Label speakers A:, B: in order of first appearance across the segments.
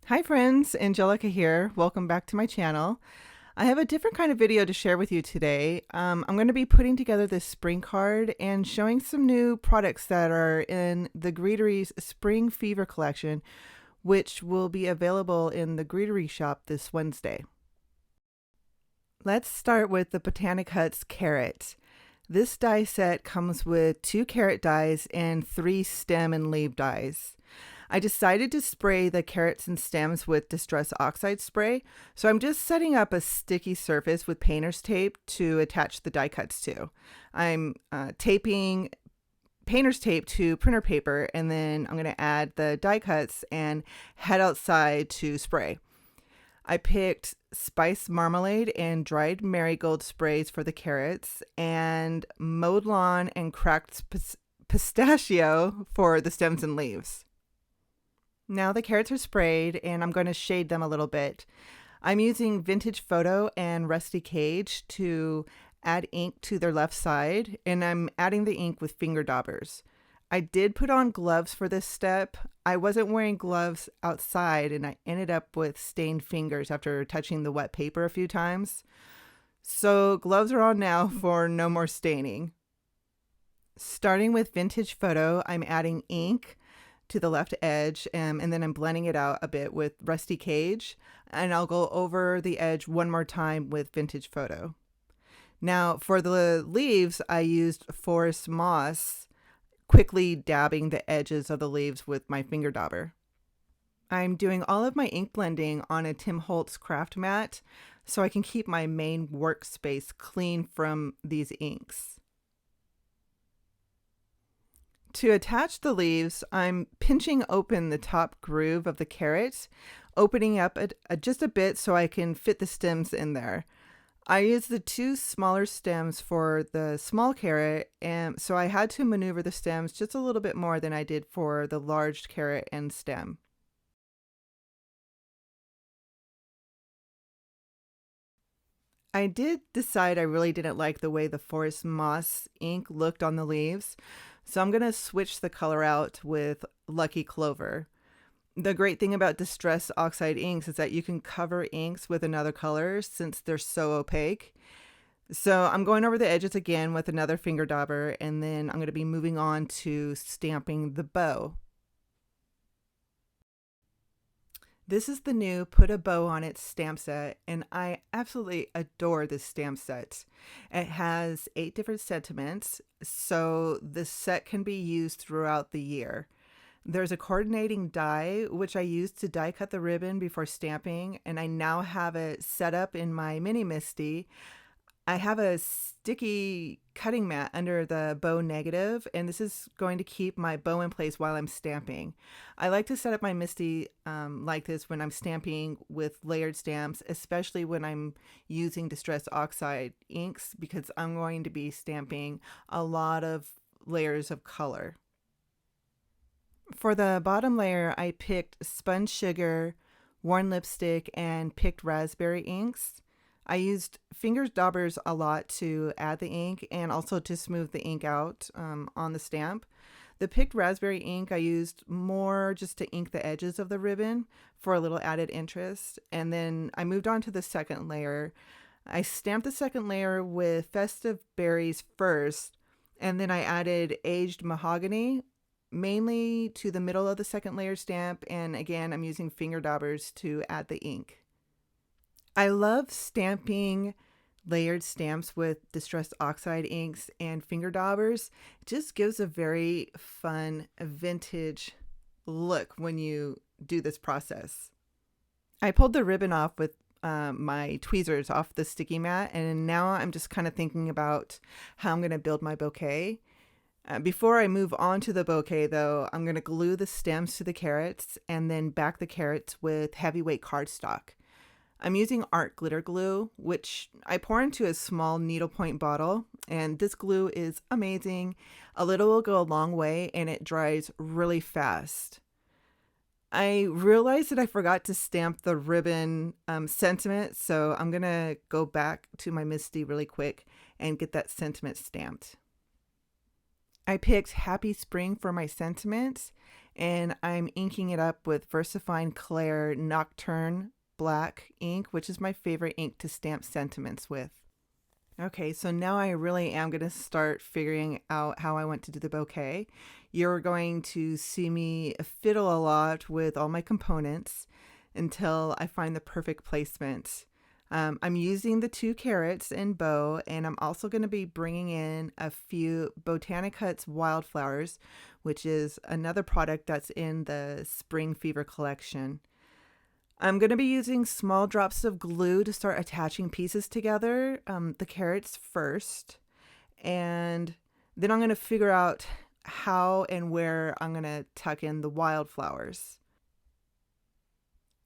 A: Hi friends, Angelica here. Welcome back to my channel. I have a different kind of video to share with you today. I'm going to be putting together this spring card and showing some new products that are in the Greetery's Spring Fever collection, which will be available in the Greetery Shop this Wednesday. Let's start with the BotaniCuts Carrot. This die set comes with 2 carrot dies and 3 stem and leaf dies. I decided to spray the carrots and stems with Distress Oxide spray, so I'm just setting up a sticky surface with painter's tape to attach the die cuts to. I'm taping painter's tape to printer paper, and then I'm going to add the die cuts and head outside to spray. I picked spice marmalade and dried marigold sprays for the carrots, and mowed lawn and cracked pistachio for the stems and leaves. Now the carrots are sprayed and I'm going to shade them a little bit. I'm using Vintage Photo and Rusty Cage to add ink to their left side, and I'm adding the ink with finger daubers. I did put on gloves for this step. I wasn't wearing gloves outside and I ended up with stained fingers after touching the wet paper a few times. So gloves are on now for no more staining. Starting with Vintage Photo, I'm adding ink to the left edge, and then I'm blending it out a bit with Rusty Cage, and I'll go over the edge one more time with Vintage Photo. Now for the leaves, I used Forest Moss, quickly dabbing the edges of the leaves with my finger dauber. I'm doing all of my ink blending on a Tim Holtz craft mat so I can keep my main workspace clean from these inks. To attach the leaves, I'm pinching open the top groove of the carrot, opening up just a bit so I can fit the stems in there. I used the 2 smaller stems for the small carrot, and so I had to maneuver the stems just a little bit more than I did for the large carrot and stem. I did decide I really didn't like the way the Forest Moss ink looked on the leaves, so I'm going to switch the color out with Lucky Clover. The great thing about Distress Oxide inks is that you can cover inks with another color since they're so opaque. So I'm going over the edges again with another finger dauber, and then I'm going to be moving on to stamping the bow. This is the new Put a Bow on It stamp set, and I absolutely adore this stamp set. It has 8 different sentiments, so this set can be used throughout the year. There's a coordinating die, which I used to die cut the ribbon before stamping, and I now have it set up in my mini MISTI. I have a sticky cutting mat under the bow negative, and this is going to keep my bow in place while I'm stamping. I like to set up my MISTI like this when I'm stamping with layered stamps, especially when I'm using Distress Oxide inks, because I'm going to be stamping a lot of layers of color. For the bottom layer, I picked Sponge Sugar, Worn Lipstick, and Picked Raspberry inks. I used finger daubers a lot to add the ink and also to smooth the ink out on the stamp. The Picked Raspberry ink I used more just to ink the edges of the ribbon for a little added interest. And then I moved on to the second layer. I stamped the second layer with Festive Berries first, and then I added Aged Mahogany, mainly to the middle of the second layer stamp. And again, I'm using finger daubers to add the ink. I love stamping layered stamps with Distress Oxide inks and finger daubers. It just gives a very fun vintage look when you do this process. I pulled the ribbon off with my tweezers off the sticky mat, and now I'm just kind of thinking about how I'm going to build my bouquet. Before I move on to the bouquet though, I'm going to glue the stems to the carrots and then back the carrots with heavyweight cardstock. I'm using art glitter glue, which I pour into a small needlepoint bottle, and this glue is amazing. A little will go a long way and it dries really fast. I realized that I forgot to stamp the ribbon sentiment, so I'm gonna go back to my MISTI really quick and get that sentiment stamped. I picked Happy Spring for my sentiments, and I'm inking it up with VersaFine Clair Nocturne black ink, which is my favorite ink to stamp sentiments with. Okay, so now I really am going to start figuring out how I want to do the bouquet. You're going to see me fiddle a lot with all my components until I find the perfect placement. I'm using the 2 carrots in bow, and I'm also going to be bringing in a few BotaniCuts Wildflowers, which is another product that's in the Spring Fever collection. I'm going to be using small drops of glue to start attaching pieces together, the carrots first, and then I'm going to figure out how and where I'm going to tuck in the wildflowers.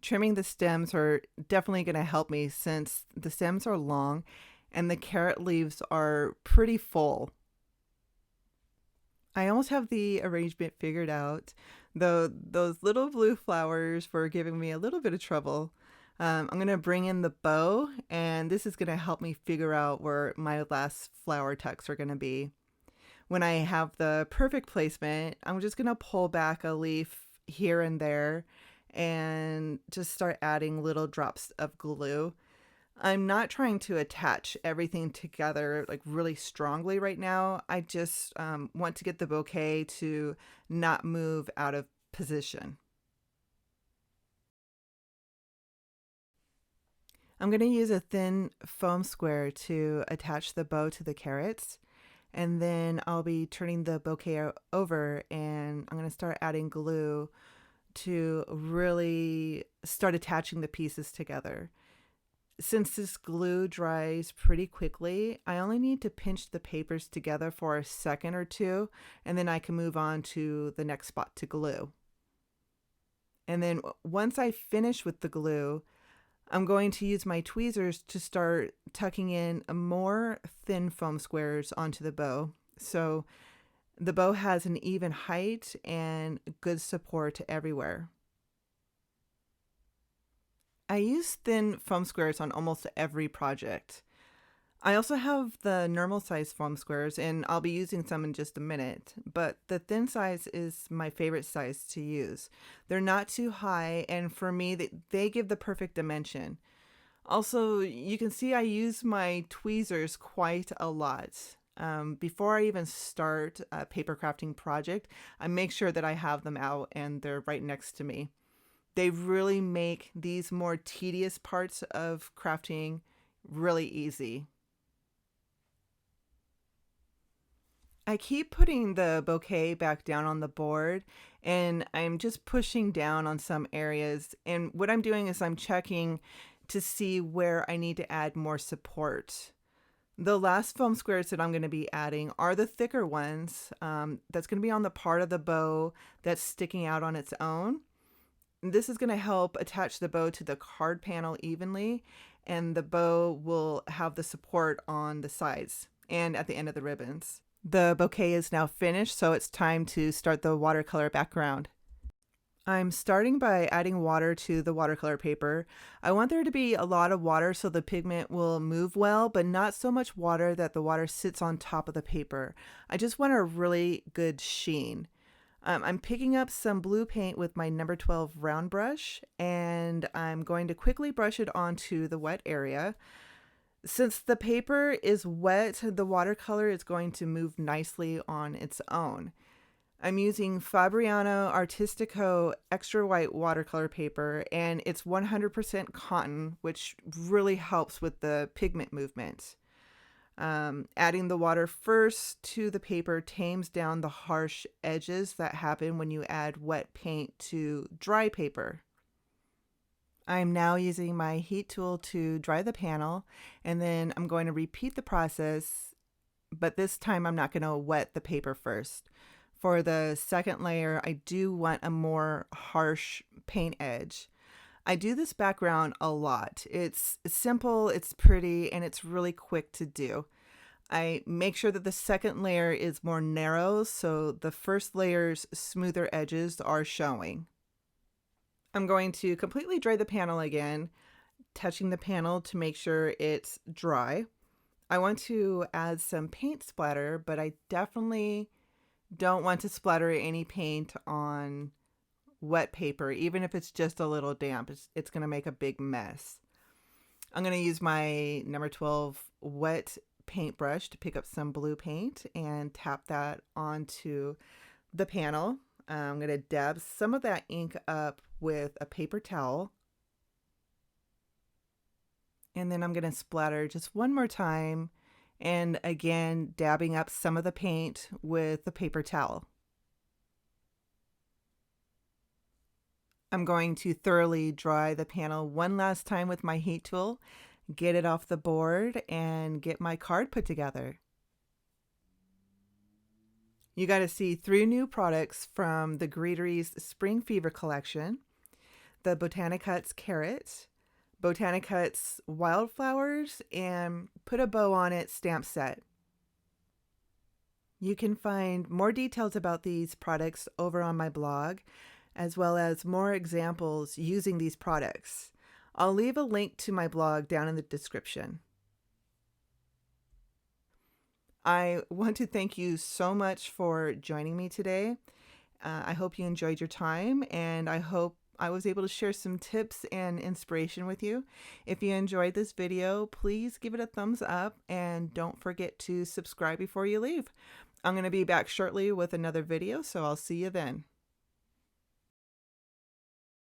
A: Trimming the stems are definitely going to help me since the stems are long and the carrot leaves are pretty full. I almost have the arrangement figured out, though those little blue flowers were giving me a little bit of trouble. I'm going to bring in the bow, and this is going to help me figure out where my last flower tucks are going to be. When I have the perfect placement, I'm just going to pull back a leaf here and there and just start adding little drops of glue. I'm not trying to attach everything together like really strongly right now. I just want to get the bouquet to not move out of position. I'm going to use a thin foam square to attach the bow to the carrots, and then I'll be turning the bouquet over and I'm going to start adding glue to really start attaching the pieces together. Since this glue dries pretty quickly, I only need to pinch the papers together for a second or two, and then I can move on to the next spot to glue. And then once I finish with the glue, I'm going to use my tweezers to start tucking in more thin foam squares onto the bow. So the bow has an even height and good support everywhere. I use thin foam squares on almost every project. I also have the normal size foam squares, and I'll be using some in just a minute, but the thin size is my favorite size to use. They're not too high, and for me, they give the perfect dimension. Also, you can see I use my tweezers quite a lot. Before I even start a paper crafting project, I make sure that I have them out and they're right next to me. They really make these more tedious parts of crafting really easy. I keep putting the bouquet back down on the board, and I'm just pushing down on some areas. And what I'm doing is I'm checking to see where I need to add more support. The last foam squares that I'm going to be adding are the thicker ones. That's going to be on the part of the bow that's sticking out on its own. This is going to help attach the bow to the card panel evenly, and the bow will have the support on the sides and at the end of the ribbons. The bouquet is now finished, so it's time to start the watercolor background. I'm starting by adding water to the watercolor paper. I want there to be a lot of water so the pigment will move well, but not so much water that the water sits on top of the paper. I just want a really good sheen. I'm picking up some blue paint with my number 12 round brush, and I'm going to quickly brush it onto the wet area. Since the paper is wet, the watercolor is going to move nicely on its own. I'm using Fabriano Artistico extra white watercolor paper, and it's 100% cotton, which really helps with the pigment movement. Adding the water first to the paper tames down the harsh edges that happen when you add wet paint to dry paper. I'm now using my heat tool to dry the panel, and then I'm going to repeat the process, but this time I'm not going to wet the paper first. For the second layer, I do want a more harsh paint edge. I do this background a lot. It's simple, it's pretty, and it's really quick to do. I make sure that the second layer is more narrow, so the first layer's smoother edges are showing. I'm going to completely dry the panel again, touching the panel to make sure it's dry. I want to add some paint splatter, but I definitely don't want to splatter any paint on wet paper, even if it's just a little damp. It's going to make a big mess. I'm going to use my number 12 wet paintbrush to pick up some blue paint and tap that onto the panel. I'm going to dab some of that ink up with a paper towel. And then I'm going to splatter just one more time, and again dabbing up some of the paint with the paper towel. I'm going to thoroughly dry the panel one last time with my heat tool, get it off the board, and get my card put together. You got to see 3 new products from the Greetery's Spring Fever collection: the BotaniCuts Carrot, BotaniCuts Wildflowers, and Put a Bow on It stamp set. You can find more details about these products over on my blog, as well as more examples using these products. I'll leave a link to my blog down in the description. I want to thank you so much for joining me today. I hope you enjoyed your time, and I hope I was able to share some tips and inspiration with you. If you enjoyed this video, please give it a thumbs up, and don't forget to subscribe before you leave. I'm going to be back shortly with another video, so I'll see you then.